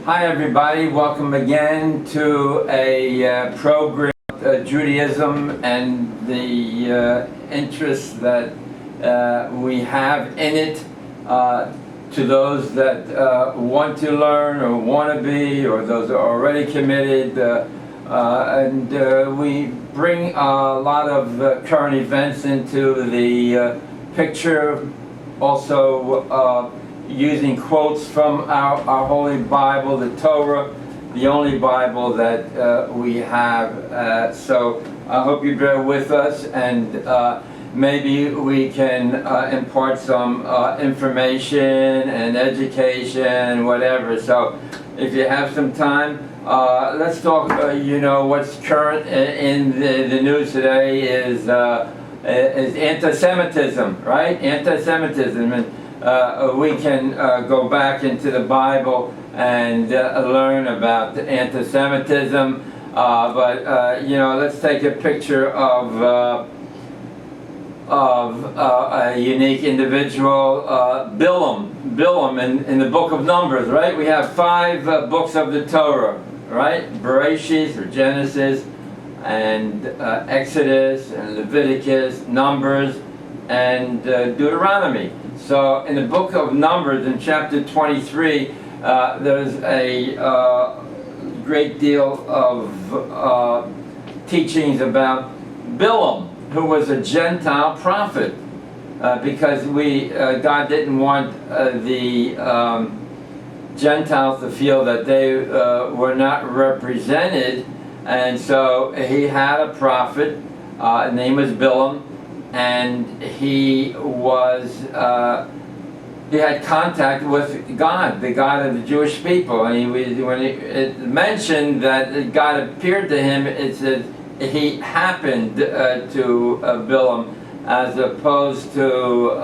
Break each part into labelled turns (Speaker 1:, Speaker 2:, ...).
Speaker 1: Hi everybody, welcome again to a program Judaism and the interests that we have in it, to those that want to learn or want to be, or those that are already committed, and we bring a lot of current events into the picture, also using quotes from our Holy Bible, the Torah, the only Bible that we have. So I hope you bear with us, and maybe we can impart some information and education, whatever. So if you have some time, let's talk. What's current in the news today is anti-Semitism, right? Anti-Semitism. And we can go back into the Bible and learn about anti-Semitism, but let's take a picture of a unique individual, Bilam in the book of Numbers, right? We have 5 books of the Torah, right? Bereshit, or Genesis, and Exodus, and Leviticus, Numbers, and Deuteronomy. So in the book of Numbers, in chapter 23, there's a great deal of teachings about Bilam, who was a Gentile prophet, because God didn't want the Gentiles to feel that they were not represented, and so he had a prophet, his name was Bilam, and he had contact with God, the God of the Jewish people. And it mentioned that God appeared to him, it said he happened to Bilam, as opposed to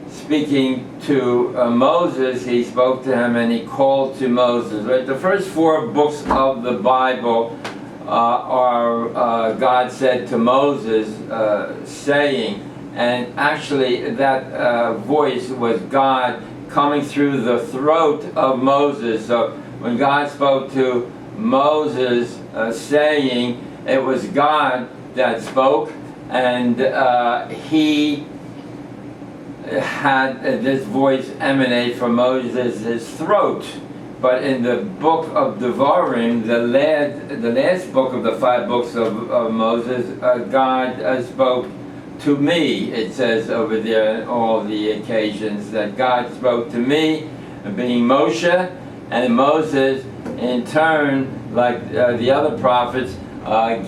Speaker 1: speaking to Moses. He spoke to him and he called to Moses. Right? The first 4 books of the Bible God said to Moses, saying, and actually that voice was God coming through the throat of Moses. So when God spoke to Moses saying, it was God that spoke, and he had this voice emanate from Moses' throat. But in the book of Devarim, the last book of the 5 books of Moses, God spoke to me. It says over there on all the occasions that God spoke to me, being Moshe, and Moses in turn, like the other prophets,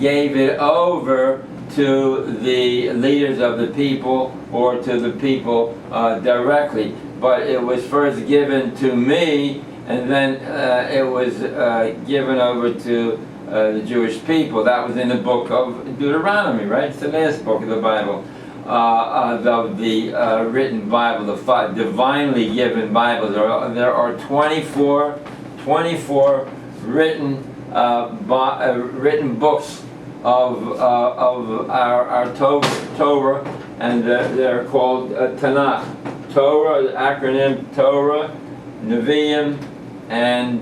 Speaker 1: gave it over to the leaders of the people, or to the people directly. But it was first given to me, and then it was given over to the Jewish people. That was in the book of Deuteronomy, right? It's the last book of the Bible, of the written Bible, the 5 divinely given Bibles. There are 24 written books of our Torah, and they're called Tanakh. Torah, the acronym Torah, Nevi'im, and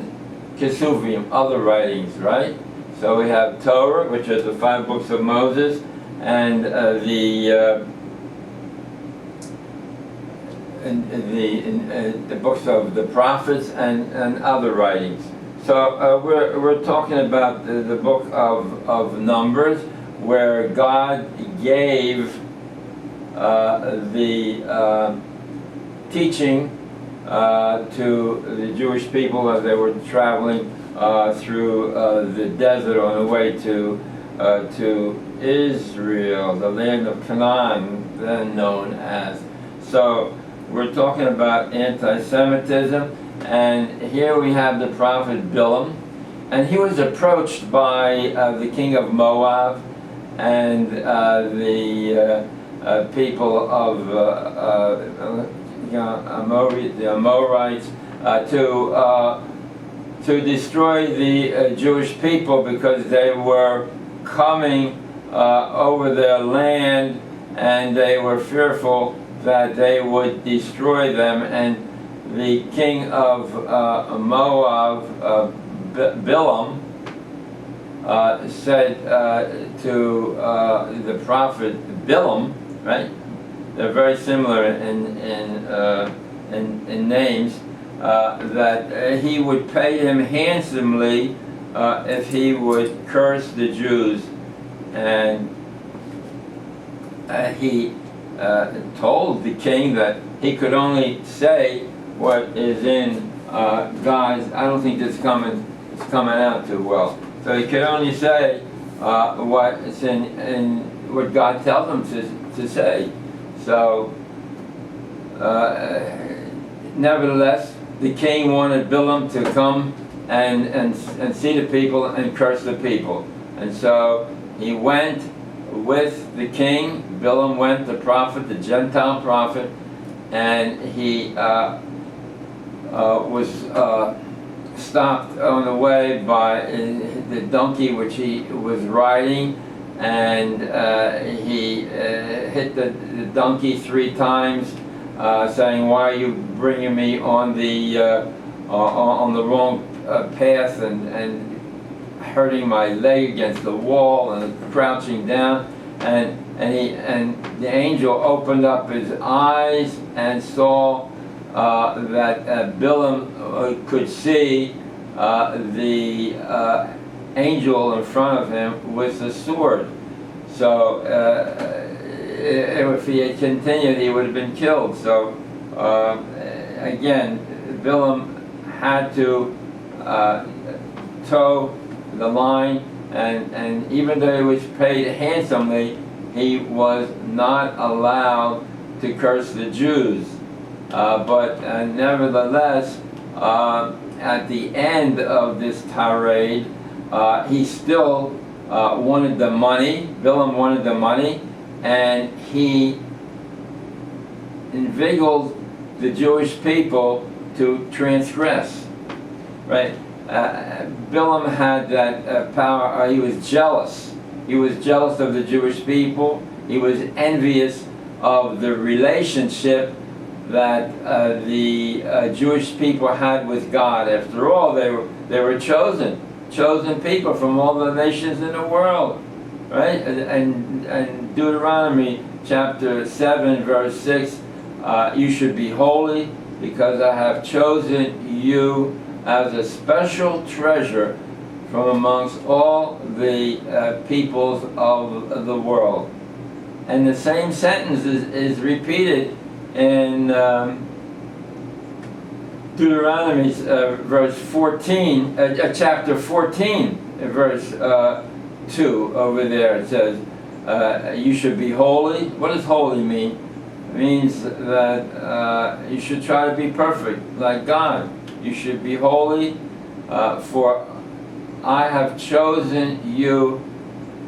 Speaker 1: Kesuvim, other writings, right? So we have Torah, which is the 5 books of Moses, and the books of the prophets, and other writings. So we're talking about the book of Numbers, where God gave the teaching to the Jewish people as they were traveling through the desert on the way to Israel, the land of Canaan, then known as. So we're talking about anti-Semitism, and here we have the prophet Bilam, and he was approached by the king of Moab and the people of the Amorites to destroy the Jewish people, because they were coming over their land, and they were fearful that they would destroy them. And the king of Moab, Bilam, said to the prophet Bilam, right? They're very similar in names. That he would pay him handsomely if he would curse the Jews, and he told the king that he could only say what is in God's. I don't think it's coming out too well. So he could only say what is in what God tells him to say. So nevertheless, the king wanted Bilam to come and see the people and curse the people. And so he went with the king. Bilam went, the prophet, the Gentile prophet, and he was stopped on the way by the donkey which he was riding, and he hit the donkey 3 times, saying, "Why are you bringing me on the wrong path and hurting my leg against the wall and crouching down?" And the angel opened up his eyes and saw that Bilam could see the angel in front of him with a sword. So if he had continued, he would have been killed. So again, Bilam had to toe the line, and even though he was paid handsomely, he was not allowed to curse the Jews. But nevertheless, at the end of this tirade, he still wanted the money. Bilam wanted the money, and he inveigled the Jewish people to transgress. Right? Bilam had that power. He was jealous. He was jealous of the Jewish people. He was envious of the relationship that the Jewish people had with God. After all, they were chosen people from all the nations in the world, right? And Deuteronomy chapter 7, verse 6, you should be holy because I have chosen you as a special treasure from amongst all the peoples of the world. And the same sentence is repeated in Deuteronomy verse 14, chapter 14, verse 2 over there. It says, you should be holy. What does holy mean? It means that you should try to be perfect, like God. You should be holy, for I have chosen you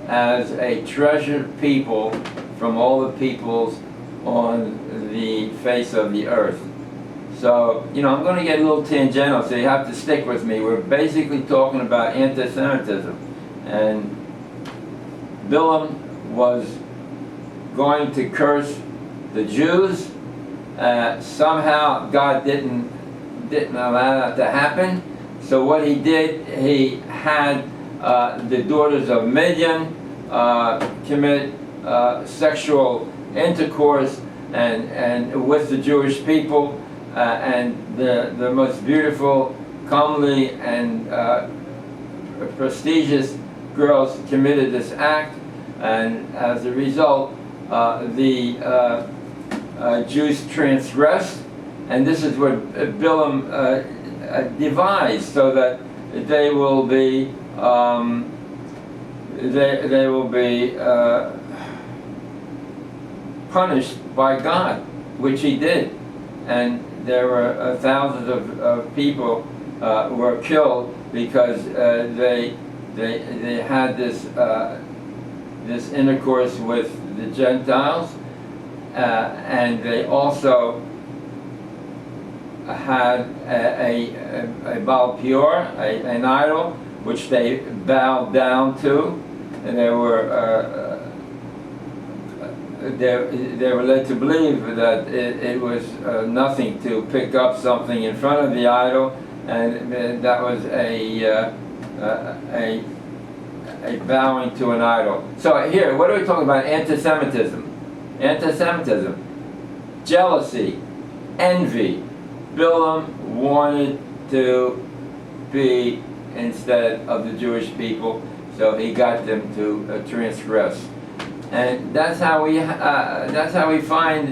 Speaker 1: as a treasured people from all the peoples on the face of the earth. So, I'm going to get a little tangential, so you have to stick with me. We're basically talking about anti-Semitism. And Bilam was going to curse the Jews. Somehow God didn't allow that to happen. So what he did, he had the daughters of Midian commit sexual intercourse and with the Jewish people, and the most beautiful, comely, and prestigious girls committed this act, and as a result, the Jews transgressed, and this is what Bilam devised, so that they will be punished by God, which he did, and there were thousands of people were killed because they had this intercourse with the Gentiles, and they also had a Baal Peor, an idol, which they bowed down to, and there were they were led to believe that it was nothing to pick up something in front of the idol, and that was a bowing to an idol. So here, what are we talking about? Anti-Semitism. Anti-Semitism. Jealousy. Envy. Bilam wanted to be instead of the Jewish people, so he got them to transgress. And that's how we find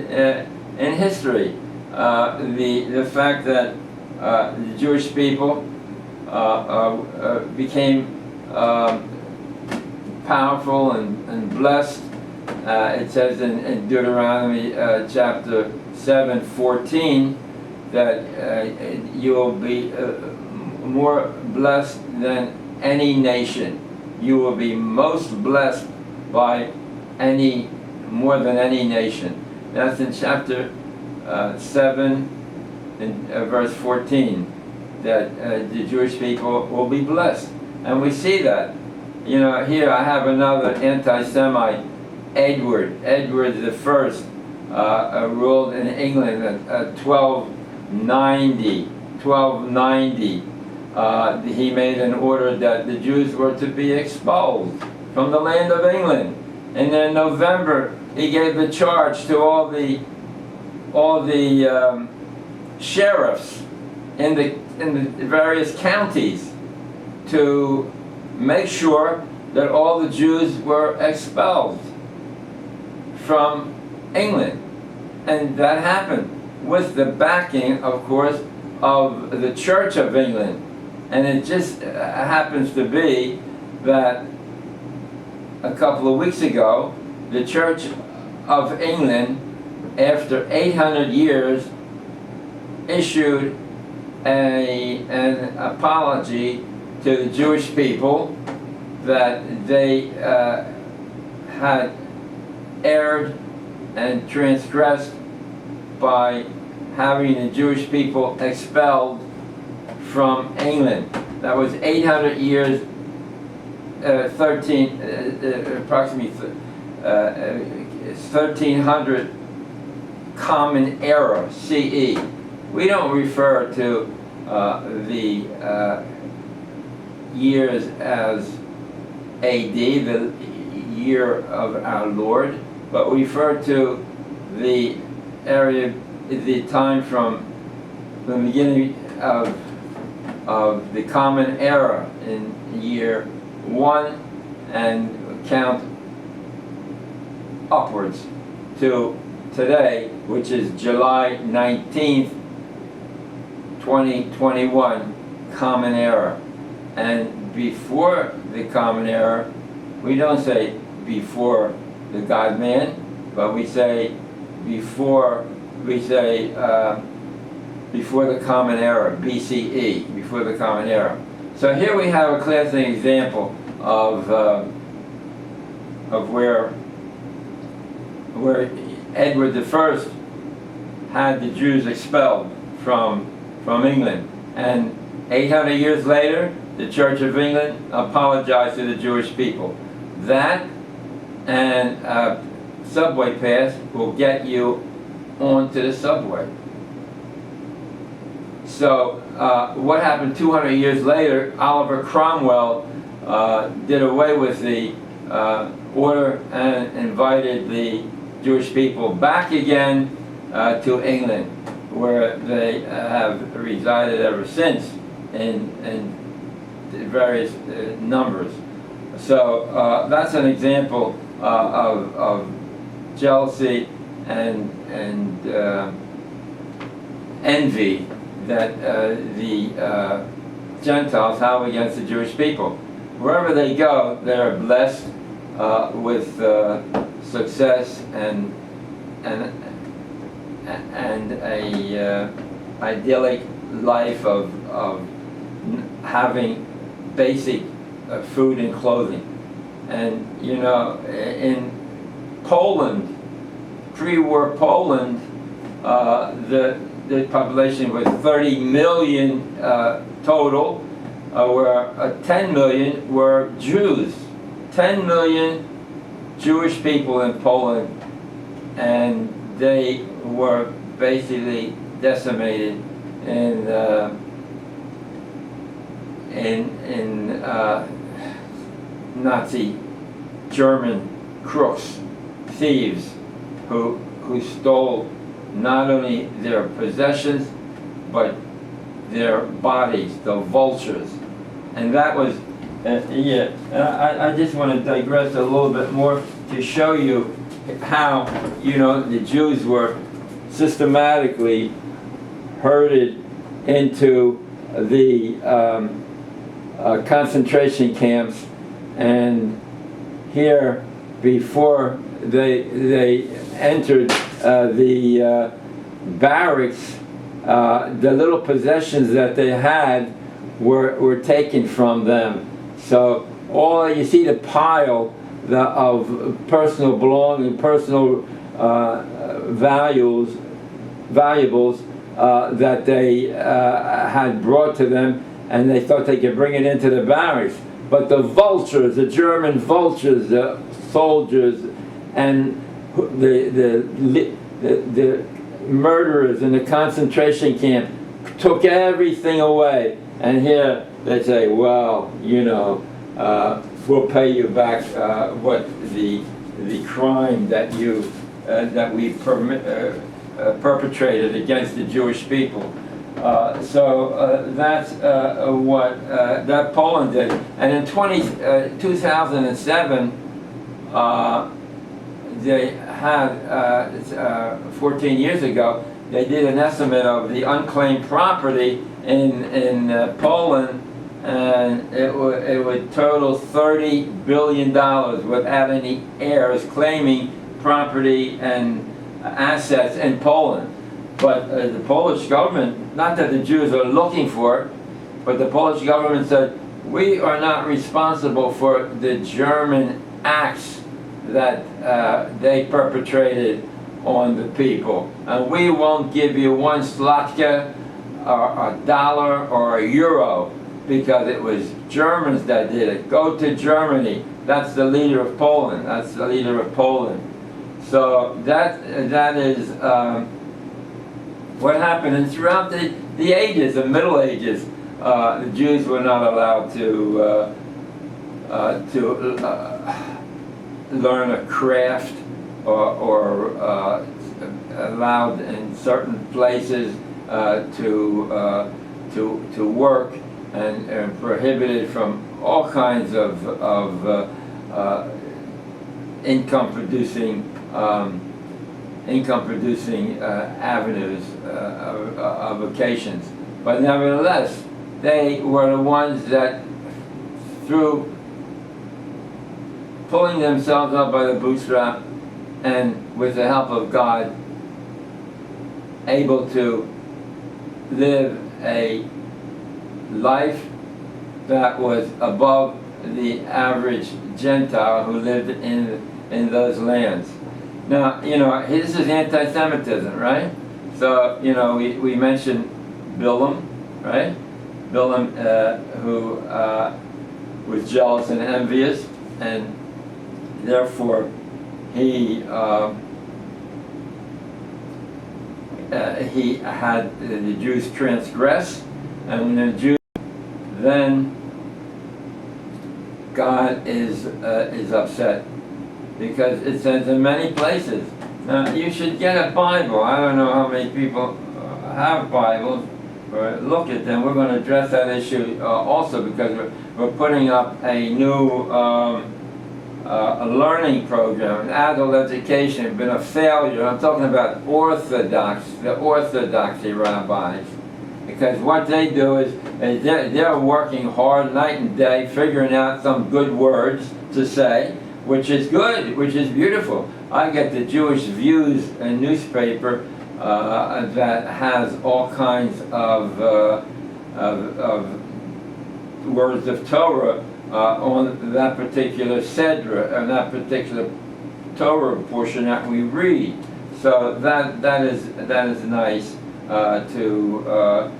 Speaker 1: in history the fact that the Jewish people became powerful and blessed. It says in Deuteronomy chapter 7:14 that you will be more blessed than any nation. You will be most blessed by more than any nation. That's in chapter 7 and verse 14, that the Jewish people will be blessed. And we see that. You know, here I have another anti-Semite, Edward the First, ruled in England at 1290. He made an order that the Jews were to be expelled from the land of England. And in November, he gave the charge to all the sheriffs in the various counties to make sure that all the Jews were expelled from England. And that happened with the backing, of course, of the Church of England. And it just happens to be that a couple of weeks ago, the Church of England, after 800 years, issued an apology to the Jewish people that they had erred and transgressed by having the Jewish people expelled from England. That was 800 years, approximately 1300 Common Era CE. We don't refer to the years as AD, the year of our Lord, but we refer to the time from the beginning of the Common Era in year 1 and count upwards to today, which is July 19th, 2021, Common Era. And before the Common Era, we don't say before the God-man, but we say before the Common Era, BCE, before the Common Era. So here we have a classic example of where Edward I had the Jews expelled from England, and 800 years later, the Church of England apologized to the Jewish people. That and subway pass will get you onto the subway. So what happened 200 years later? Oliver Cromwell did away with the order and invited the Jewish people back again to England, where they have resided ever since in various numbers. So that's an example of jealousy and envy that the Gentiles have against the Jewish people. Wherever they go, they're blessed with success and a idyllic life of having basic food and clothing. And you know, in Poland, pre-war Poland, the population was 30 million total, where 10 million were Jews. 10 million Jewish people in Poland and they were basically decimated in Nazi German crooks, thieves, who stole not only their possessions but their bodies, the vultures. And that was, I just want to digress a little bit more to show you how, the Jews were systematically herded into the concentration camps. And here, before they entered the barracks, the little possessions that they had were taken from them. So you see the pile of personal belongings, personal valuables that they had brought to them, and they thought they could bring it into the barracks. But the vultures, the German vultures, the soldiers, and the murderers in the concentration camp took everything away. And here they say, well, we'll pay you back what the crime that we perpetrated against the Jewish people. So that's what that Poland did. And in 2007, they had 14 years ago, they did an estimate of the unclaimed property in Poland, and it would total $30 billion without any heirs claiming property and assets in Poland. But the Polish government, not that the Jews are looking for it, but the Polish government said, we are not responsible for the German acts that they perpetrated on the people. And we won't give you one zlotka, or a dollar, or a euro, because it was Germans that did it. Go to Germany. That's the leader of Poland. That's the leader of Poland. So that is what happened. And throughout the ages, the Middle Ages, the Jews were not allowed to learn a craft, or allowed in certain places to work, and prohibited from all kinds of income-producing avenues of vocations. But nevertheless, they were the ones that, through pulling themselves up by the bootstrap and with the help of God, able to live a life that was above the average Gentile who lived in those lands. Now, this is anti-Semitism, right? So, we mentioned Bilam, right? Bilam, who was jealous and envious, and therefore he had the Jews transgress, and when the Jews, then God is upset, because it says in many places. Now, you should get a Bible. I don't know how many people have Bibles, or look at them. We're going to address that issue also, because we're putting up a new a learning program, adult education, has been a failure. I'm talking about the orthodoxy rabbis, because what they do is they're working hard night and day, figuring out some good words to say, which is good, which is beautiful. I get the Jewish Views newspaper that has all kinds of words of Torah on that particular Sedra, and that particular Torah portion that we read. So that is nice to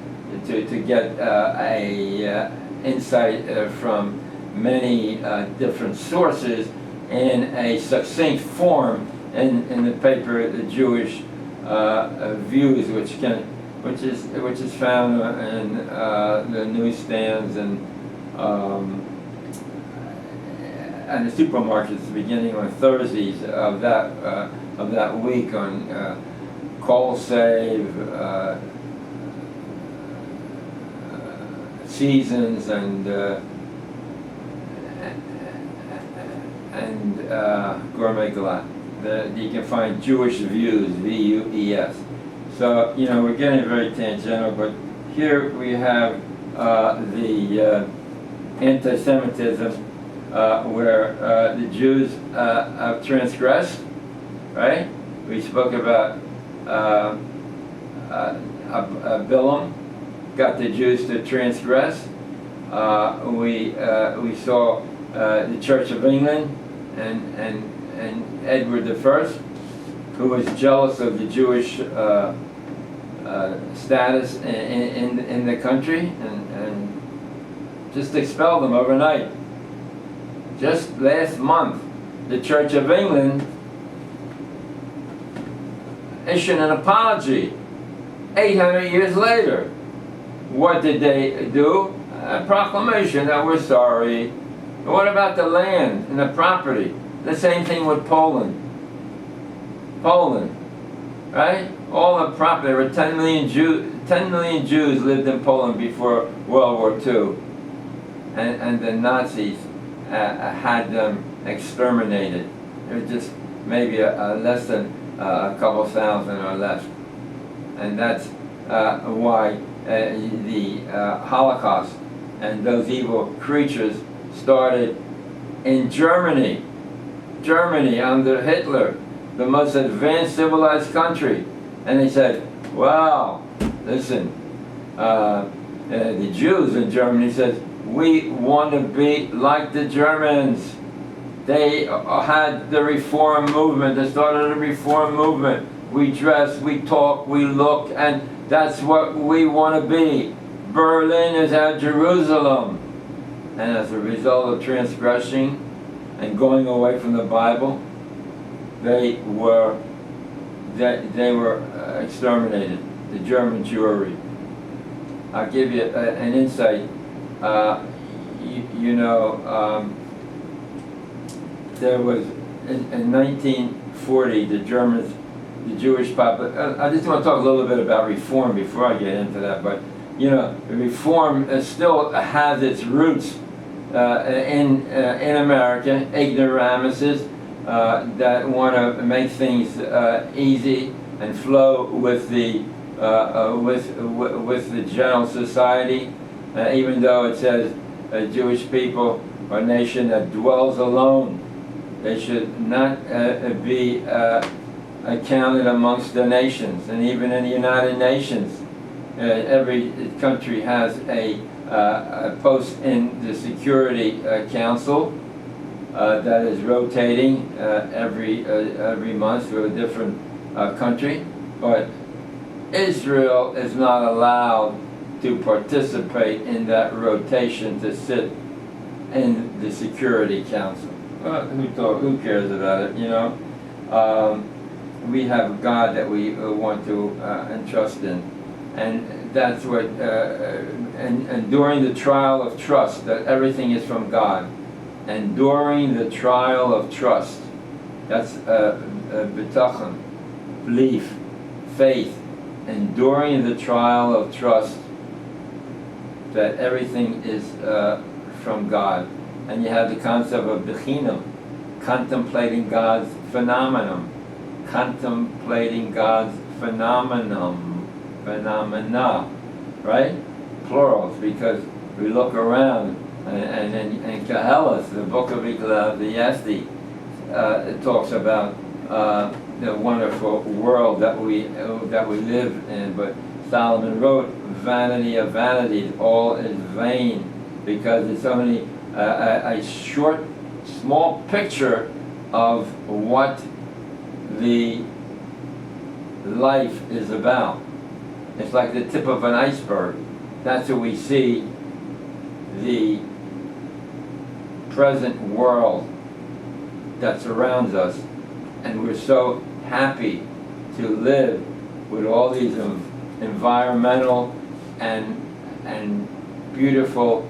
Speaker 1: get a insight from many different sources in a succinct form in the paper, the Jewish views, which is found in the newsstands and the supermarkets beginning on Thursdays of that week on Call Save, Seasons, and Gourmet Glatt. You can find Jewish Views, VUES. So, we're getting very tangential, but here we have the anti-Semitism, where the Jews have transgressed, right? We spoke about Bilam got the Jews to transgress. We saw the Church of England and Edward I, who was jealous of the Jewish status in the country, and just expelled them overnight. Just last month, the Church of England issued an apology. 800 years later, what did they do? A proclamation that we're sorry. What about the land and the property? The same thing with Poland. Poland, right? All the property. There were 10 million Jews lived in Poland before World War II, and the Nazis had them exterminated. There was just maybe less than a couple thousand or less, and that's why the Holocaust and those evil creatures started in Germany. Germany under Hitler, the most advanced civilized country. And they said, wow, listen, the Jews in Germany said, we want to be like the Germans. They had the reform movement. They started a reform movement. We dress, we talk, we look, and that's what we want to be. Berlin is our Jerusalem. And as a result of transgressing and going away from the Bible, they were exterminated. The German Jewry. I'll give you an insight. There was in 1940 the Germans, the Jewish population. I just want to talk a little bit about reform before I get into that. But reform still has its roots in America. Ignoramuses that want to make things easy and flow with the general society, even though it says Jewish people are a nation that dwells alone. They should not be counted amongst the nations. And even in the United Nations, every country has a post in the Security Council that is rotating every month to a different country. But Israel is not allowed to participate in that rotation to sit in the Security Council. Who cares about it, We have a God that we want to entrust in. And that's what, and during the trial of trust, that everything is from God. And during the trial of trust, that's bitachon, belief, faith. And during the trial of trust, that everything is from God. And you have the concept of bechinam, contemplating God's phenomenon. Contemplating God's phenomena, right? Plurals, because we look around, and in Koheles, the book of Ecclesiastes, it talks about the wonderful world that we live in. But Solomon wrote, "Vanity of vanities, all is vain," because it's only a short, small picture of what the life is about. It's like the tip of an iceberg. That's what we see the present world that surrounds us and we're so happy to live with all these environmental and beautiful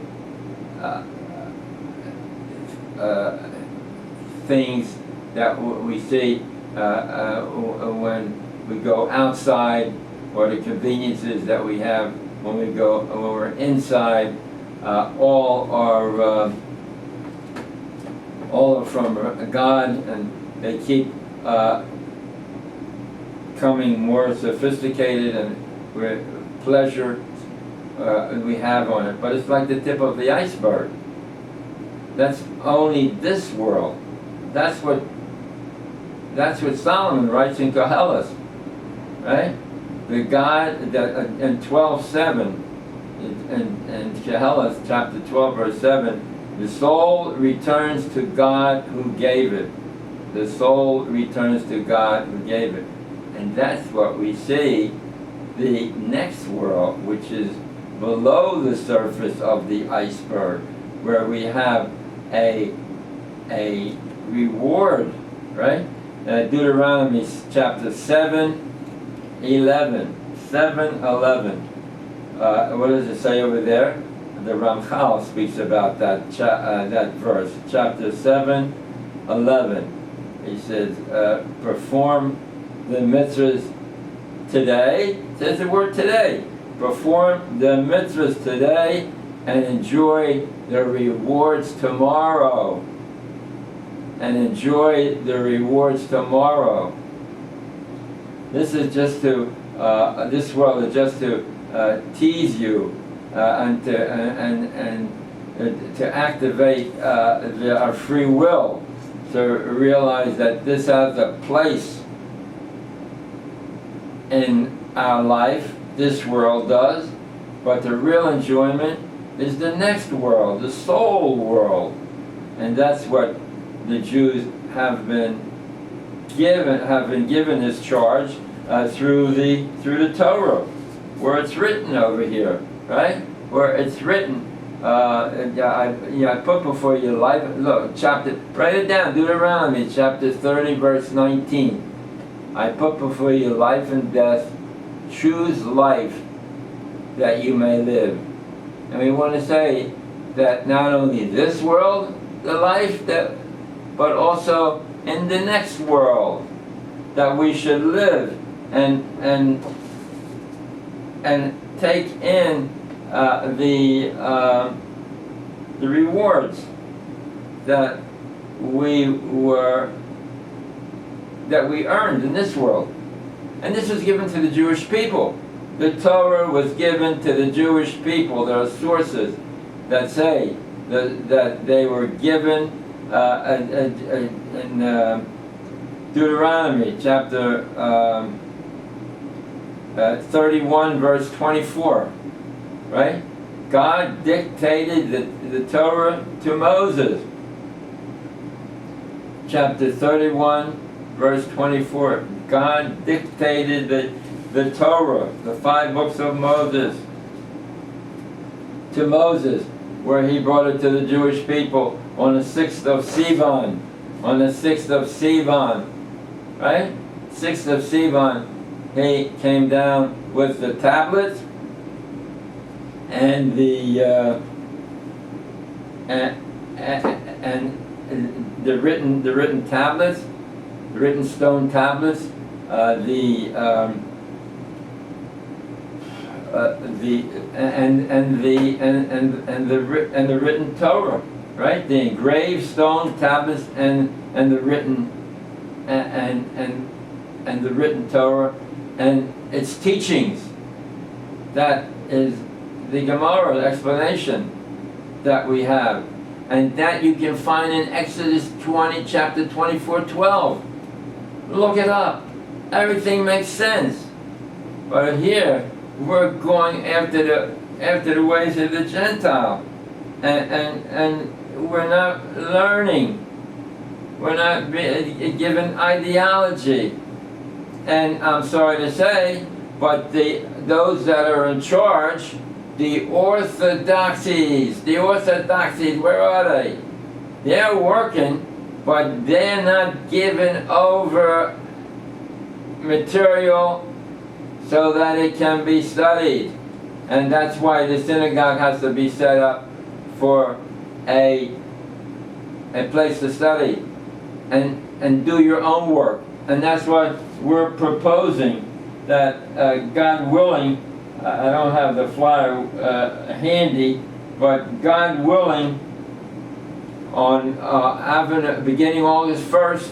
Speaker 1: things that we see when we go outside, or the conveniences that we have when we're inside. All are from God, and they keep coming more sophisticated, and with pleasure we have on it. But it's like the tip of the iceberg. That's only this world. That's what Solomon writes in Koheles, right? The God that in 12:7, in Koheles chapter 12 verse 7, the soul returns to God who gave it. The soul returns to God who gave it. And that's what we see, the next world, which is below the surface of the iceberg, where we have a reward, right? Deuteronomy chapter 7:11. 7:11. What does it say over there? The Ramchal speaks about that verse, chapter 7:11. He says, perform the mitzvahs today. It says the word today. Perform the mitzvahs today and enjoy the rewards tomorrow. And enjoy the rewards tomorrow. This is just to, this world is just to tease you and to activate our free will, to realize that this has a place in our life. This world does, but the real enjoyment is the next world, the soul world, and that's what the Jews have been given this charge through the Torah, where it's written over here, right? Where it's written. I put before you life. Look, write it down. Deuteronomy chapter 30, verse 19. I put before you life and death. Choose life that you may live. And we want to say that not only this world, the life but also in the next world, that we should live and take in the rewards that we earned in this world. And this was given to the Jewish people. The Torah was given to the Jewish people. There are sources that say that they were given in Deuteronomy chapter 31 verse 24, right? God dictated the Torah to Moses. Chapter 31 verse 24. God dictated the Torah, the 5 books of Moses, to Moses, where he brought it to the Jewish people on the 6th of Sivan. On the 6th of Sivan, right? 6th of Sivan, he came down with the tablets and the written tablets, the written stone tablets, and the written Torah, right? The engraved stone tablets and the written and the written Torah and its teachings. That is the Gemara explanation that we have, and that you can find in Exodus 20, chapter 24:12. Look it up. Everything makes sense. But here we're going after the ways of the Gentile, and we're not learning. We're not given ideology, and I'm sorry to say, but those that are in charge, the orthodoxies, where are they? They're working, but they're not given over material so that it can be studied. And that's why the synagogue has to be set up for a place to study and do your own work. And that's what we're proposing, that God willing, I don't have the flyer handy, but God willing, on beginning August 1st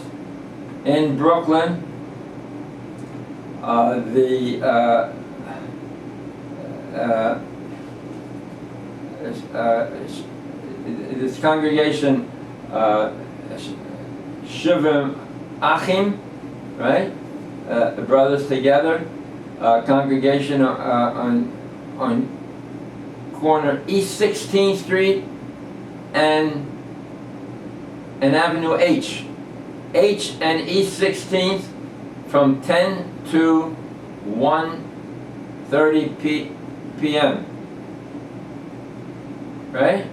Speaker 1: in Brooklyn, this congregation, Shivim Achim, right? The brothers together, congregation on corner East 16th Street and Avenue H and East 16th, from 10 to 1:30 p.m. Right?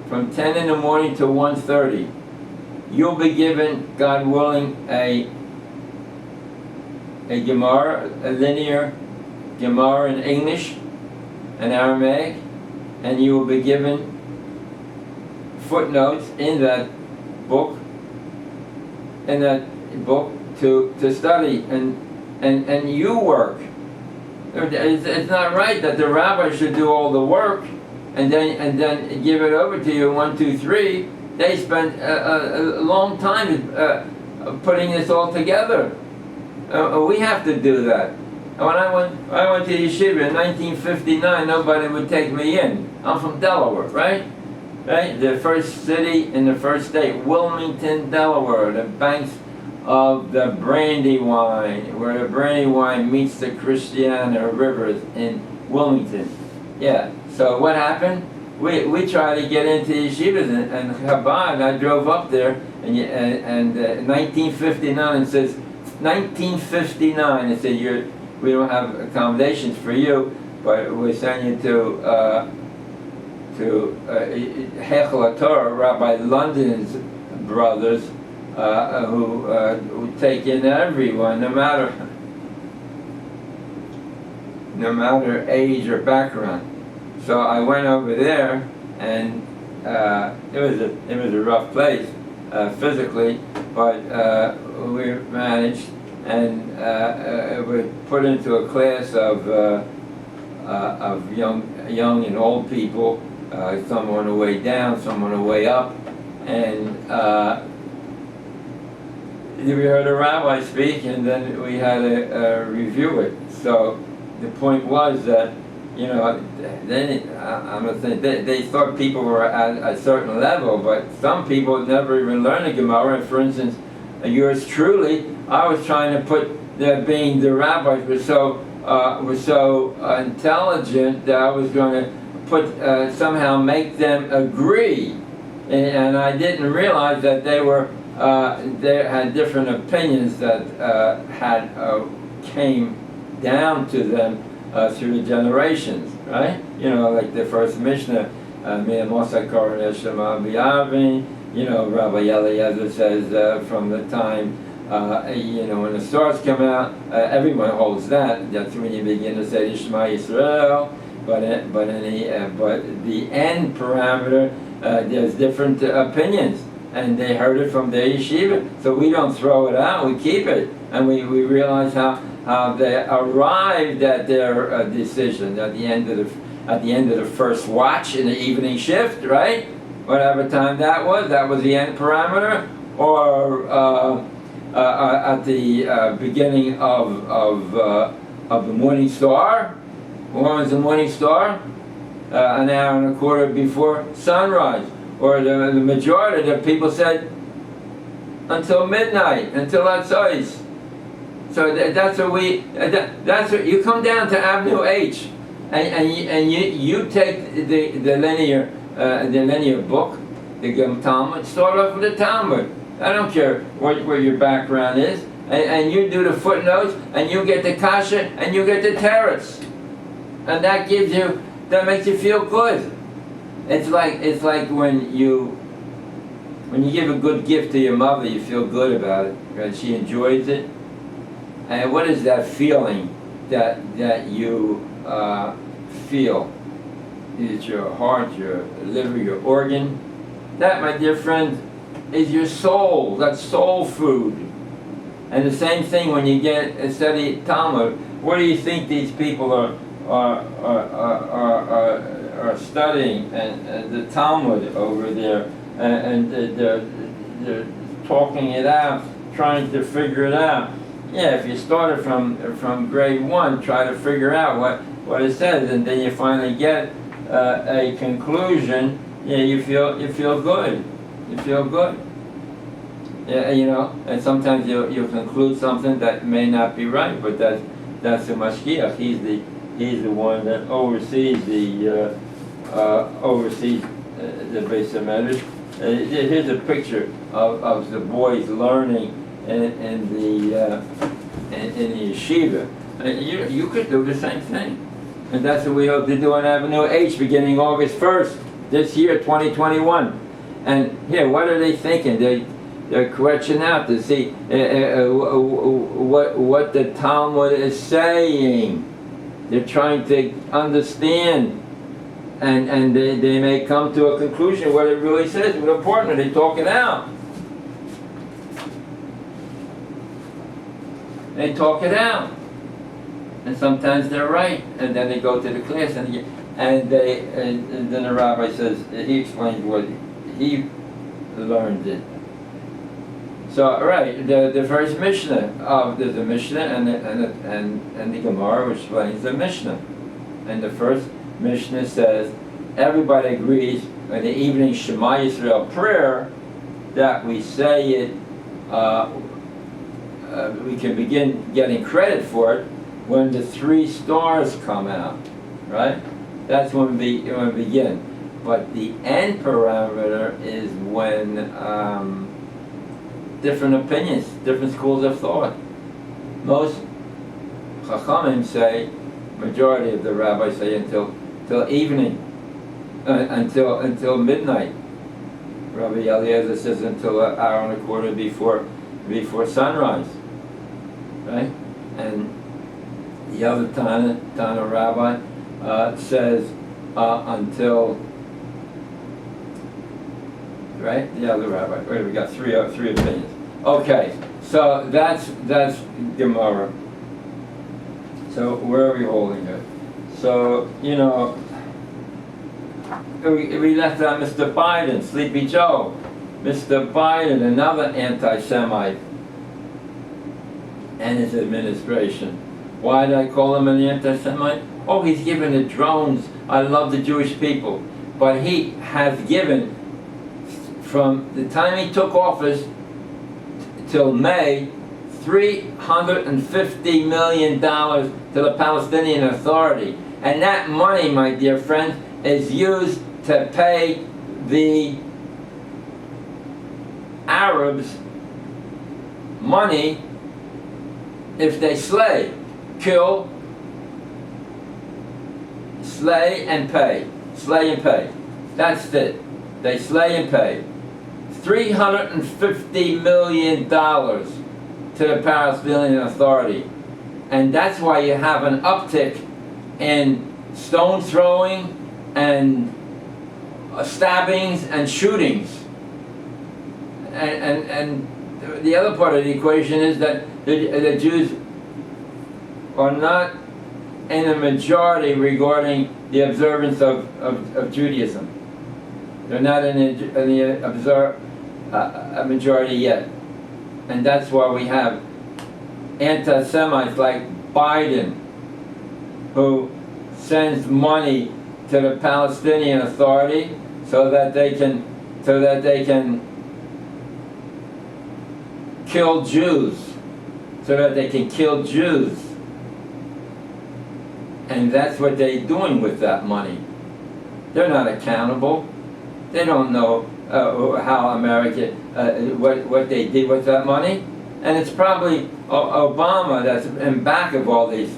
Speaker 1: From 10 in the morning to 1:30. You'll be given, God willing, a Gemara, a linear Gemara in English and Aramaic, and you will be given footnotes in that book to study, and you work. It's not right that the rabbi should do all the work and then give it over to you 1, 2, 3. They spent a long time putting this all together. We have to do that. When I went to yeshiva in 1959, nobody would take me in. I'm from Delaware, right? Right? The first city in the first state, Wilmington, Delaware, the banks of the Brandywine, where the Brandywine meets the Christiana rivers in Wilmington. Yeah. So what happened? We tried to get into yeshivas and Chabad. I drove up there and 1959. It says 1959. It said we don't have accommodations for you, but we send you to Hechel Torah, Rabbi London's brothers, who take in everyone, no matter age or background. So I went over there, and it was a rough place physically, but we managed, and we were put into a class of young and old people, some on the way down, some on the way up, and we heard a rabbi speak, and then we had to review it. So the point was that, you know, I'm not saying they thought people were at a certain level, but some people never even learned a Gemara. And for instance, yours truly, I was trying to put that being the rabbis were so intelligent that I was going to put somehow make them agree, and I didn't realize that they had different opinions that came down to them through the generations, right? You know, like the first Mishnah, you know, Rabbi Eliezer says from the time, you know, when the stars come out, everyone holds that. That's when you begin to say Shema Yisrael. But the end parameter, there's different opinions, and they heard it from their yeshiva. So we don't throw it out; we keep it, and we realize how they arrived at their decision at the end of the first watch in the evening shift, right? Whatever time that was the end parameter, or at the beginning of the morning star. When was the morning star? An hour and a quarter before sunrise. Or the majority of the people said until midnight, until that size. So that's what that's what you come down to Avenue H, and you take the linear book, the Talmud. Start off with the Talmud. I don't care what your background is, and you do the footnotes, and you get the kasha, and you get the teretz, and that makes you feel good. It's like when When you give a good gift to your mother, you feel good about it, right? She enjoys it. And what is that feeling that you feel? Is your heart, your liver, your organ? That, my dear friend, is your soul. That's soul food. And the same thing when you get a study Talmud. What do you think these people are studying and the Talmud over there, and they're talking it out, trying to figure it out? Yeah, if you started from grade 1, try to figure out what it says, and then you finally get a conclusion. Yeah, you feel good. You feel good. Yeah, you know, and sometimes you'll conclude something that may not be right, but that's the mashgiach. He's the one that oversees the Beis Medrash. Here's a picture of the boys learning in the yeshiva. You could do the same thing, and that's what we hope to do on Avenue H, beginning August 1st this year, 2021. And here, what are they thinking? They're quetching out to see what the Talmud is saying. They're trying to understand, and they may come to a conclusion what it really says. What important? They talk it out. They talk it out, and sometimes they're right. And then they go to the class, and then the rabbi says he explains what he learned it. So right, the first Mishnah there's a Mishnah and the Gemara which explains the Mishnah, and the first Mishnah says everybody agrees in the evening Shema Yisrael prayer that we say it. We can begin getting credit for it when the 3 stars come out, right? That's when we begin. But the end parameter is when different opinions, different schools of thought. Most Chachamim say, majority of the rabbis say until evening, until midnight. Rabbi Eliezer says until an hour and a quarter before sunrise, right? And the other Tana rabbi says until, right? The other rabbi. Wait, we got three opinions. Okay, so that's Gemara. So where are we holding it? So you know, we left out Mr. Biden, Sleepy Joe, Mr. Biden, another anti-Semite, and his administration. Why did I call him an anti-Semite? Oh, he's given the drones. I love the Jewish people, but he has given, from the time he took office till May, $350 million to the Palestinian Authority. And that money, my dear friends, is used to pay the Arabs money if they slay, kill, slay and pay. Slay and pay. That's it. They slay and pay. $350 million to the Palestinian Authority. And that's why you have an uptick in stone throwing and stabbings and shootings. And the other part of the equation is that the Jews are not in a majority regarding the observance of Judaism. They're not in a majority yet. And that's why we have anti-Semites like Biden, who sends money to the Palestinian Authority so that they can kill Jews, and that's what they're doing with that money. They're not accountable. They don't know how America, what they did with that money, and it's probably Obama that's in back of all these,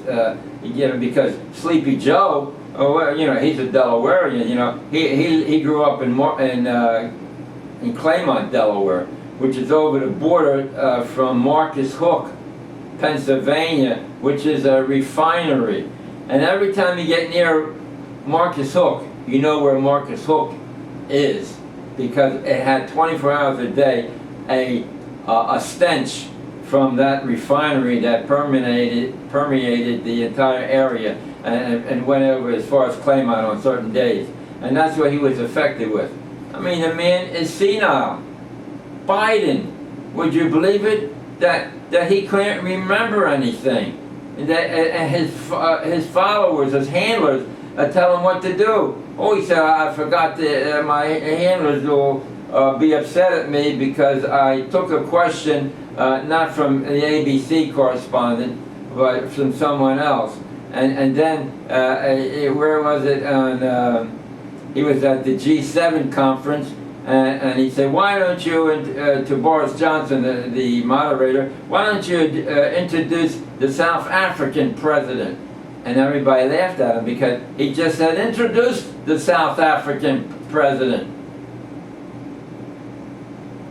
Speaker 1: because Sleepy Joe, he's a Delawarean. He grew up in in Claymont, Delaware, which is over the border from Marcus Hook, Pennsylvania, which is a refinery. And every time you get near Marcus Hook, you know where Marcus Hook is, because it had 24 hours a day a stench from that refinery that permeated the entire area and went over as far as Claymont on certain days. And that's what he was affected with. I mean, the man is senile. Biden, would you believe it? That he can't remember anything. And his followers, his handlers, tell him what to do. Oh, he said, I forgot that my handlers will be upset at me because I took a question not from the ABC correspondent, but from someone else. And then, where was it? He was at the G7 conference, and he said, why don't you, to Boris Johnson, the moderator, why don't you introduce the South African president? And everybody laughed at him because he just said, introduce the South African president.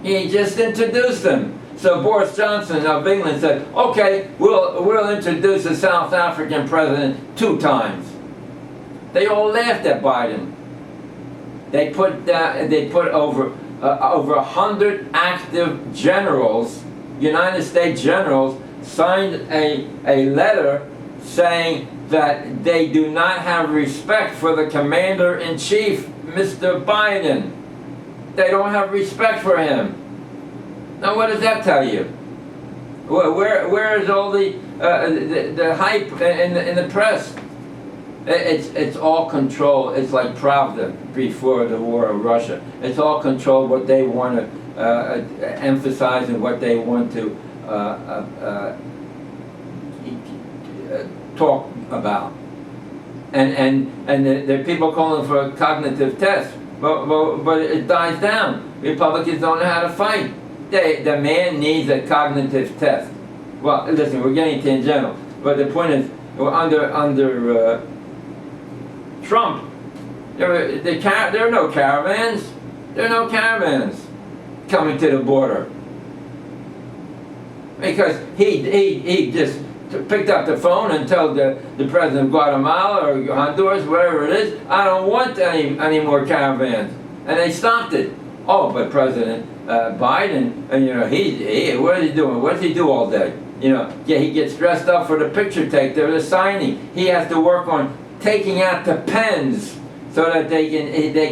Speaker 1: He just introduced him. So Boris Johnson of England said, okay, we'll introduce the South African president 2 times. They all laughed at Biden. They put over 100 active generals, United States generals, signed a letter saying that they do not have respect for the commander-in-chief, Mr. Biden. They don't have respect for him. Now, what does that tell you? Where is all the hype in the press? It's all control. It's like Pravda before the war of Russia. It's all control, what they want to emphasize and what they want to talk about. And there are people calling for a cognitive test, but it dies down. Republicans don't know how to fight. The man needs a cognitive test. Well, listen, we're getting tangential, but the point is, under Trump, there are no caravans. There are no caravans coming to the border because he just picked up the phone and told the president of Guatemala or Honduras, whatever it is, I don't want any more caravans, and they stopped it. Oh, but President Biden, what is he doing? What does he do all day? Yeah, he gets dressed up for the picture take. There's a signing. He has to work on taking out the pens so that they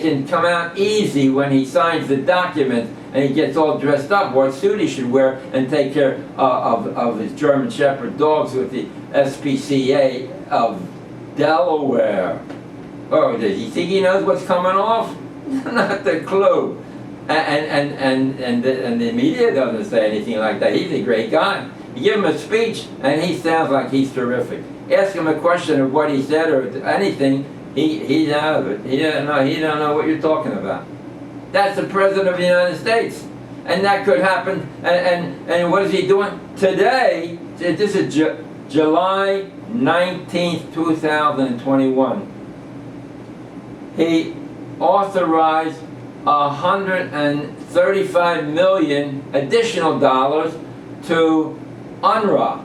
Speaker 1: can come out easy when he signs the document, and he gets all dressed up, what suit he should wear, and take care of his German Shepherd dogs with the SPCA of Delaware. Oh, does he think he knows what's coming off? Not a clue. And the media doesn't say anything like that. He's a great guy. You give him a speech, and he sounds like he's terrific. Ask him a question of what he said or anything, he's out of it. He don't know what you're talking about. That's the President of the United States. And that could happen. And what is he doing? Today, this is July 19th, 2021. He authorized $135 million additional dollars to UNRWA,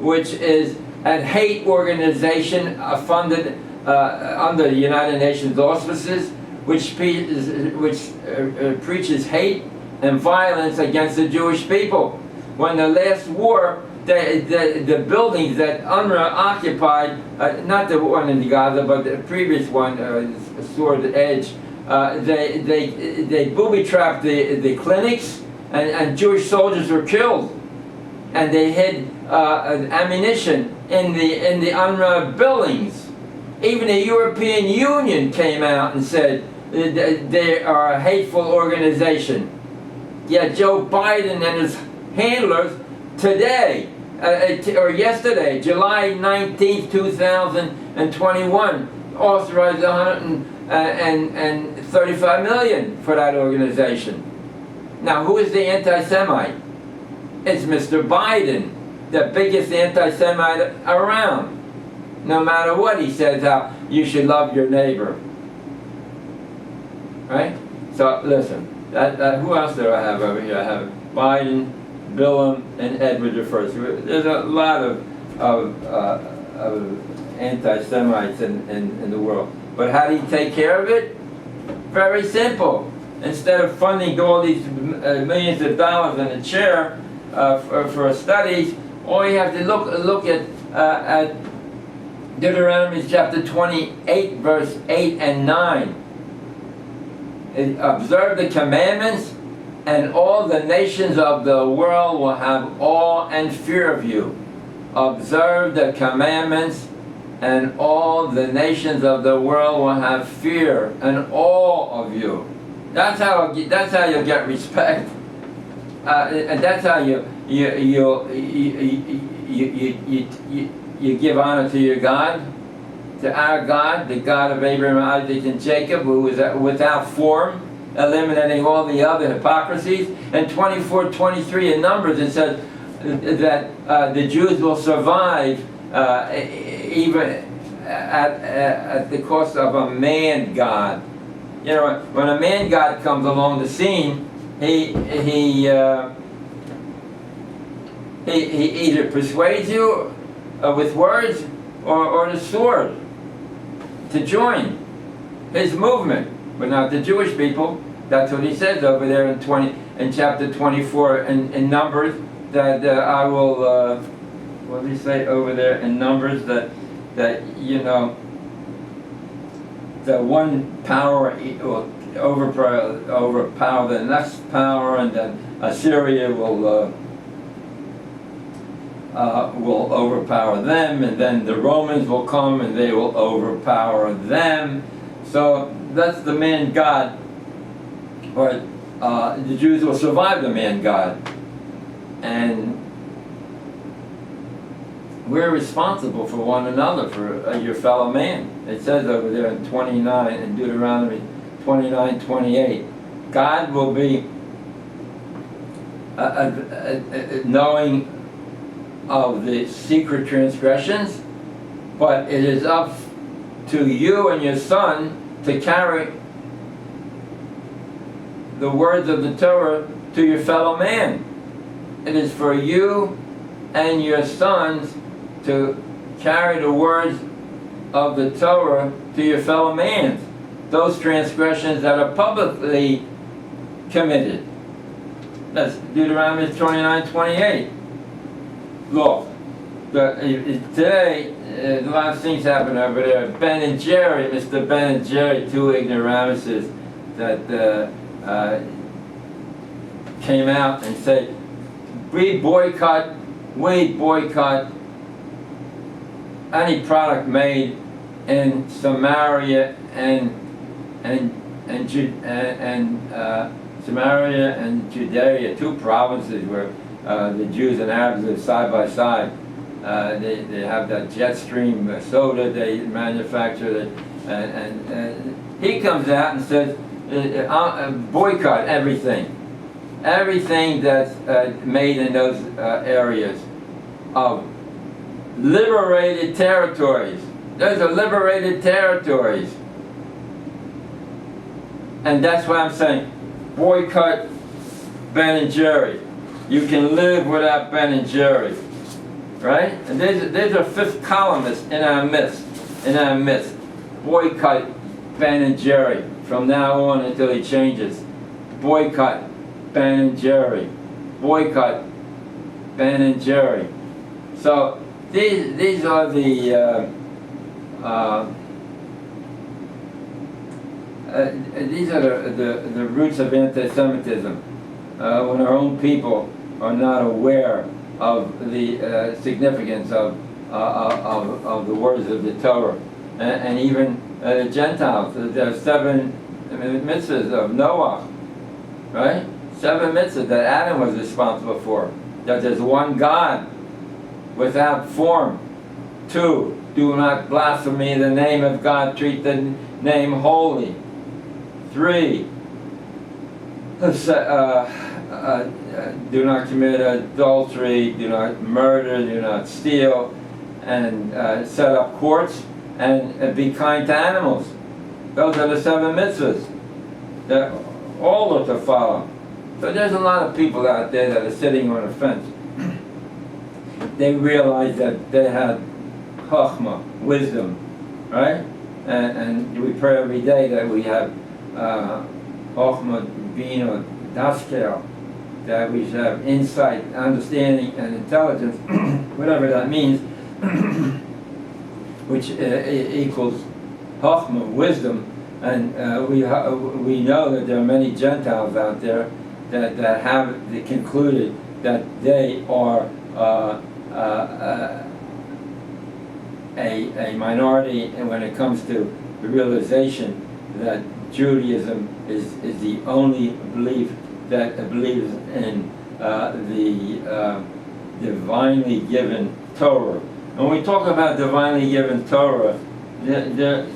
Speaker 1: which is a hate organization funded under the United Nations auspices, which preaches hate and violence against the Jewish people. When the last war, the buildings that UNRWA occupied, not the one in Gaza, but the previous one, Sword Edge, they booby-trapped the clinics, and Jewish soldiers were killed. And they hid ammunition in the UNRWA buildings. Even the European Union came out and said they are a hateful organization. Yet Joe Biden and his handlers today, or yesterday, July 19th, 2021, authorized $135 million for that organization. Now, who is the anti-Semite? It's Mr. Biden, the biggest anti-Semite around. No matter what he says, how you should love your neighbor. Right? So, listen. Who else do I have over here? I have Biden, Billum, and Edward the First. There's a lot of anti-Semites in the world. But how do you take care of it? Very simple. Instead of funding all these millions of dollars in a chair for studies, all you have to look at Deuteronomy chapter 28, verse 8 and 9. Observe the commandments, and all the nations of the world will have awe and fear of you. Observe the commandments, and all the nations of the world will have fear and awe of you. That's how you get respect, and that's how you give honor to your God, to our God, the God of Abraham, Isaac, and Jacob, who is without form, eliminating all the other hypocrisies. And 24:23 in Numbers, it says that the Jews will survive even at the cost of a man God. You know, when a man God comes along the scene, he either persuades you with words or the sword to join his movement, but not the Jewish people. That's what he says over there in chapter 24 in Numbers. That I will. What did he say over there in Numbers? That you know, the one power will overpower the next power, and then Assyria will overpower them, and then the Romans will come and they will overpower them. So that's the man God, or the Jews will survive the man God. And we're responsible for one another, for your fellow man. It says over there in 29, in Deuteronomy 29:28, God will be knowing of the secret transgressions, but it is up to you and your son to carry the words of the Torah to your fellow man. It is for you and your sons to carry the words of the Torah to your fellow man. Those transgressions that are publicly committed. That's Deuteronomy 29:28. Look, today, a lot of things happen over there. Ben and Jerry, Mr. Ben and Jerry, two ignoramuses that came out and said, we boycott any product made in Samaria and Samaria and Judea, two provinces where the Jews and Arabs live side by side. They have that jet stream soda they manufacture, and he comes out and says, boycott everything that's made in those areas of liberated territories. Those are liberated territories. And that's why I'm saying, boycott Ben and Jerry. You can live without Ben and Jerry. Right? And there's a fifth columnist in our midst. Boycott Ben and Jerry from now on until he changes. Boycott Ben and Jerry. Boycott Ben and Jerry. So these are the roots of anti-Semitism. When our own people are not aware of the significance of the words of the Torah, and even the Gentiles. There are 7 mitzvahs of Noah, right? 7 mitzvahs that Adam was responsible for. That there's one God without form. 2, do not blaspheme the name of God, treat the name holy. 3, do not commit adultery, do not murder, do not steal, and set up courts, and be kind to animals. Those are the 7 mitzvahs. all are to follow. So there's a lot of people out there that are sitting on the fence. They realize that they had chachma, wisdom, right? And we pray every day that we have chachma, bina, daskel, that we should have insight, understanding, and intelligence, whatever that means, which equals chachma, wisdom. And we know that there are many Gentiles out there that have concluded that they are a minority, and when it comes to the realization that Judaism is the only belief that believes in the divinely given Torah. And when we talk about divinely given Torah, the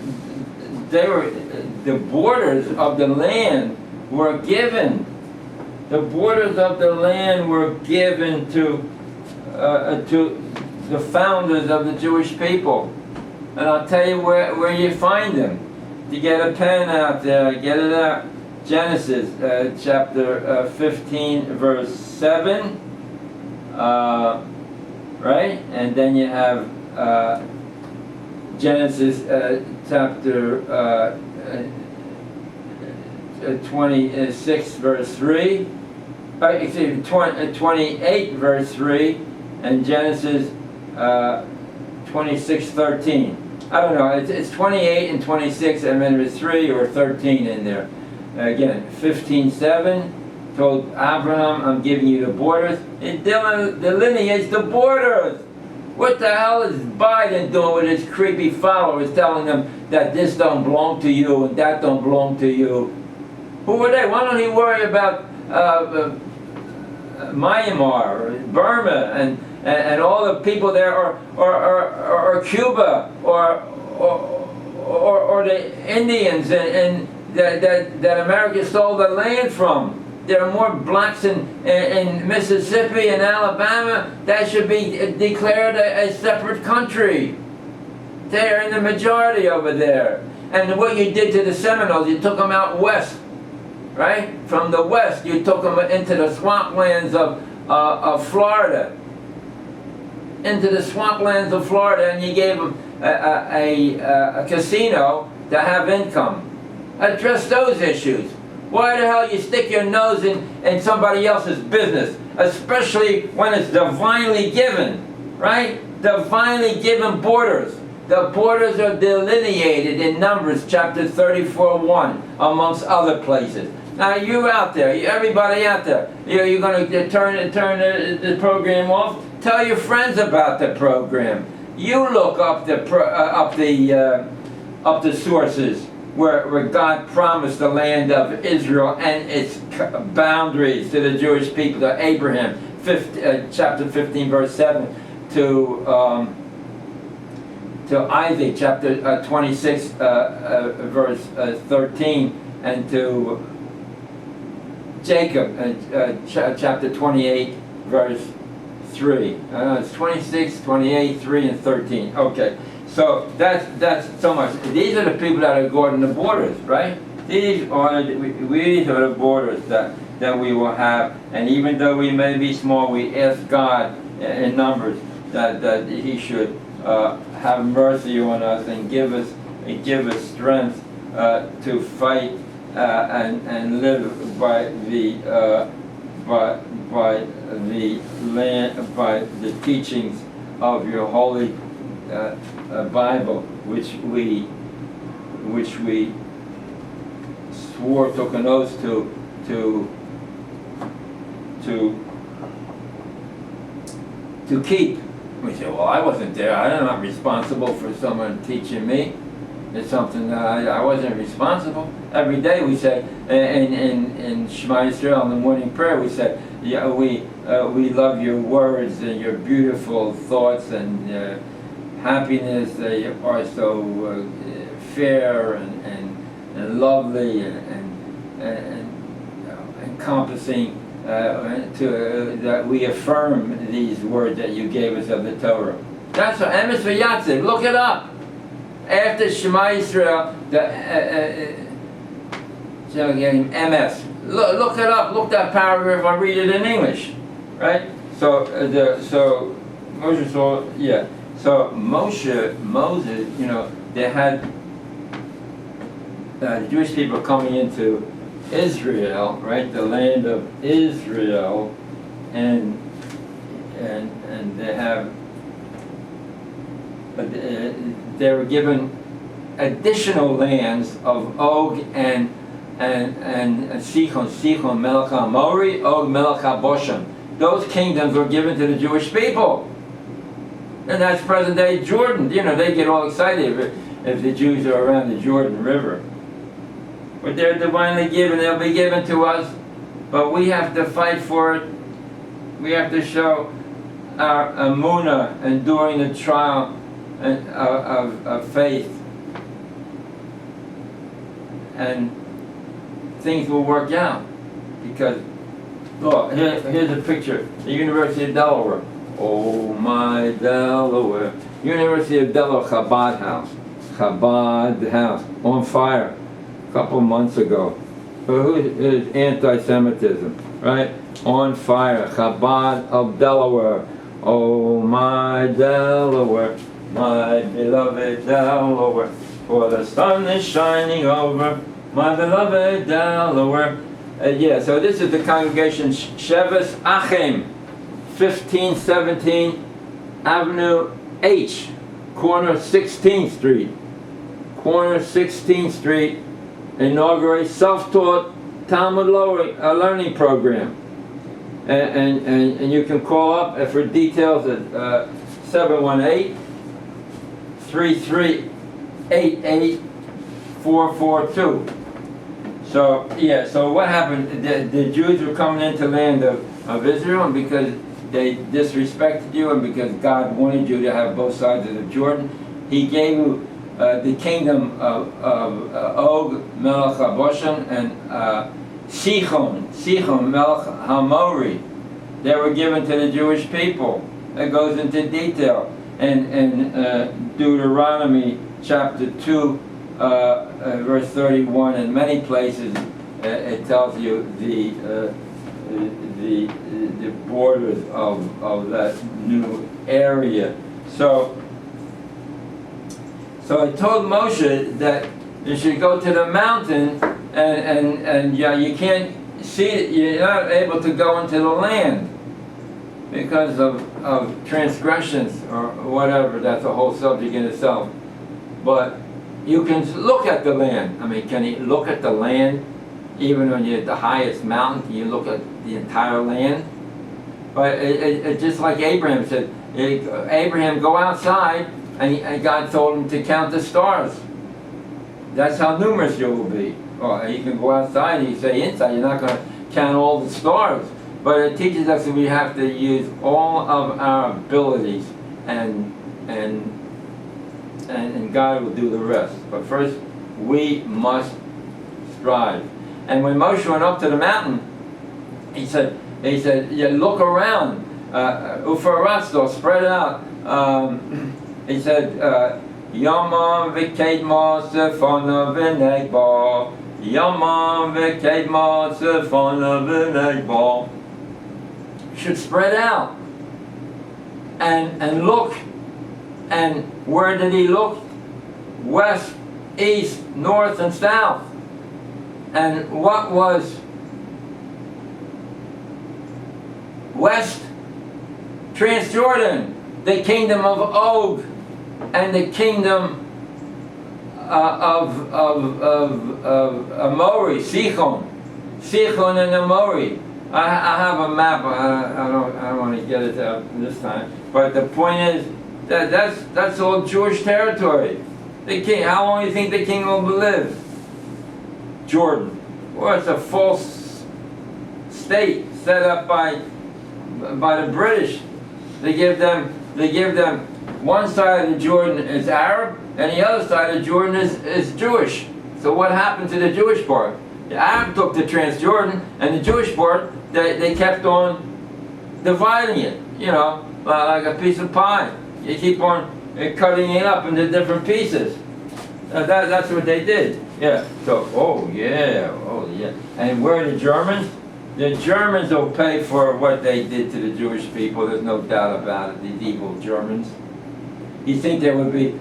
Speaker 1: borders of the land were given. The borders of the land were given to the founders of the Jewish people. And I'll tell you where you find them. To get a pen out there, get it out. Genesis chapter 15, verse 7. Right? And then you have Genesis chapter 26, verse 3. 28, verse 3. And Genesis 26:13. I don't know, it's 28 and 26, and then there's 3 or 13 in there. Again, 15:7 told Abraham, I'm giving you the borders. It delineates the borders. What the hell is Biden doing with his creepy followers, telling them that this don't belong to you and that don't belong to you? Who are they? Why don't he worry about Myanmar, Burma, and all the people there, or Cuba, or the Indians and that America stole the land from? There are more blacks in Mississippi and Alabama that should be declared a separate country. They're in the majority over there. And what you did to the Seminoles, you took them out west, right? From the west, you took them into the swamplands of Florida. Into the swamplands of Florida, and you gave them a casino to have income. Address those issues. Why the hell you stick your nose in somebody else's business, especially when it's divinely given, right? Divinely given borders. The borders are delineated in Numbers chapter 34:1, amongst other places. Now you out there, everybody out there, you're going to turn the program off. Tell your friends about the program. You look up the sources where God promised the land of Israel and its boundaries to the Jewish people, to Abraham, chapter 15, verse 7, to Isaac, chapter 26, verse 13, and to Jacob, chapter 28, verse 3. It's 26, 28, 3, and 13. Okay. So that's so much. These are the people that are guarding the borders, right? These are the borders that we will have. And even though we may be small, we ask God in Numbers that He should have mercy on us and give us strength to fight and live by the teachings of Your holy Bible, which we swore, took an oath to keep. We say, well, I wasn't there. I'm not responsible for someone teaching me. It's something that I wasn't responsible. Every day we say in Shema Yisrael in the morning prayer, we say, yeah, we love Your words and Your beautiful thoughts and happiness. They are so fair and lovely and encompassing. That we affirm these words that You gave us of the Torah. That's what Emes v'Yatziv. Look it up. After Shema Yisrael, the MS. look it up. Look that paragraph. I'll read it in English, right? So Moses saw, yeah. So Moses, you know, they had the Jewish people coming into Israel, right? The land of Israel, and they have, they were given additional lands of Og and Sichon Melech HaAmori, Og Melech HaBoshan. Those kingdoms were given to the Jewish people. And that's present day Jordan. You know, they get all excited if the Jews are around the Jordan River. But they're divinely given, they'll be given to us. But we have to fight for it. We have to show our emunah enduring the trial of faith. And things will work out. Because, look, here's a picture. The University of Delaware. Oh my Delaware. University of Delaware Chabad House. Chabad House. On fire a couple months ago. Who's anti-Semitism, right? On fire. Chabad of Delaware. Oh my Delaware. My beloved Delaware. For the sun is shining over my beloved Delaware. Yeah, so this is the congregation Sheves Achim, 1517 Avenue H, corner 16th Street. Corner 16th Street inaugurates self-taught Talmud learning program. And you can call up for details at 718-3388-442. So, yeah, so what happened? The Jews were coming into the land of Israel, and because they disrespected you, and because God wanted you to have both sides of the Jordan, He gave you the kingdom of Og, Melech HaBoshan, and Sichon, Melech HaAmori. They were given to the Jewish people. That goes into detail. And Deuteronomy chapter 2, verse 31, in many places it tells you the borders of that new area. So I told Moshe that you should go to the mountain, and yeah, you can't see it. You're not able to go into the land because of transgressions or whatever. That's a whole subject in itself. But you can look at the land. I mean, can you look at the land? Even when you're at the highest mountain, can you look at the entire land? But it just like Abraham said, Abraham, go outside, and God told him to count the stars. That's how numerous you will be. Well, you can go outside, and you say inside, you're not going to count all the stars. But it teaches us that we have to use all of our abilities, and God will do the rest. But first, we must strive. And when Moshe went up to the mountain, he said, yeah, look around, ufarasto, spread out. He said, Yamam v'kedma sefana v'negba, Yamam v'kedma sefana v'negba. Should spread out and look. And where did he look? West, east, north, and south. And what was west? Transjordan, the kingdom of Og, and the kingdom of Amori, Sichon and Amori. I have a map. I don't want to get it out this time. But the point is that that's all Jewish territory. The king. How long do you think the king will live? Jordan. Well, it's a false state set up by the British. They give them one side of the Jordan is Arab, and the other side of Jordan is Jewish. So what happened to the Jewish part? The Arab took the Transjordan, and the Jewish part, they kept on dividing it, you know, like a piece of pie. You keep on cutting it up into different pieces. That's what they did. Yeah. So, oh yeah. And where are the Germans? The Germans will pay for what they did to the Jewish people. There's no doubt about it. These evil Germans. You think there would be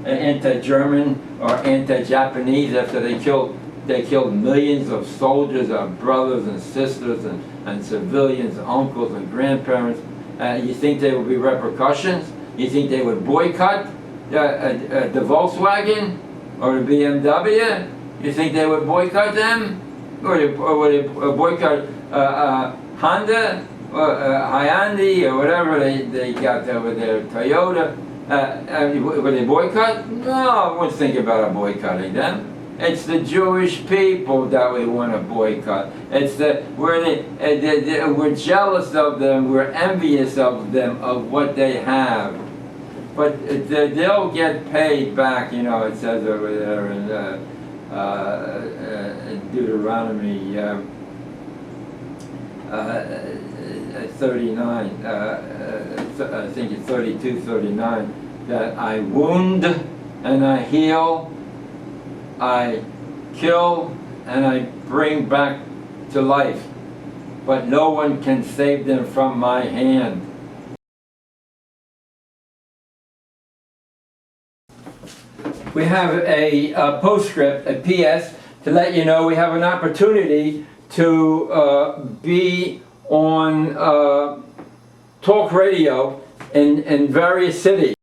Speaker 1: anti-German or anti-Japanese after they killed millions of soldiers, our brothers and sisters and civilians, uncles and grandparents? You think there would be repercussions? You think they would boycott the Volkswagen or the BMW? You think they would boycott them? Or would they boycott Honda or Hyundai or whatever they got over there, Toyota? Would they boycott? No, I wouldn't think about boycotting them. It's the Jewish people that we want to boycott. It's we're jealous of them, we're envious of them, of what they have. But they'll get paid back, you know, it says over there in Deuteronomy 39, I think it's 32, 39, that I wound and I heal, I kill and I bring back to life, but no one can save them from my hand. We have a postscript, a PS, to let you know we have an opportunity to be on talk radio in various cities.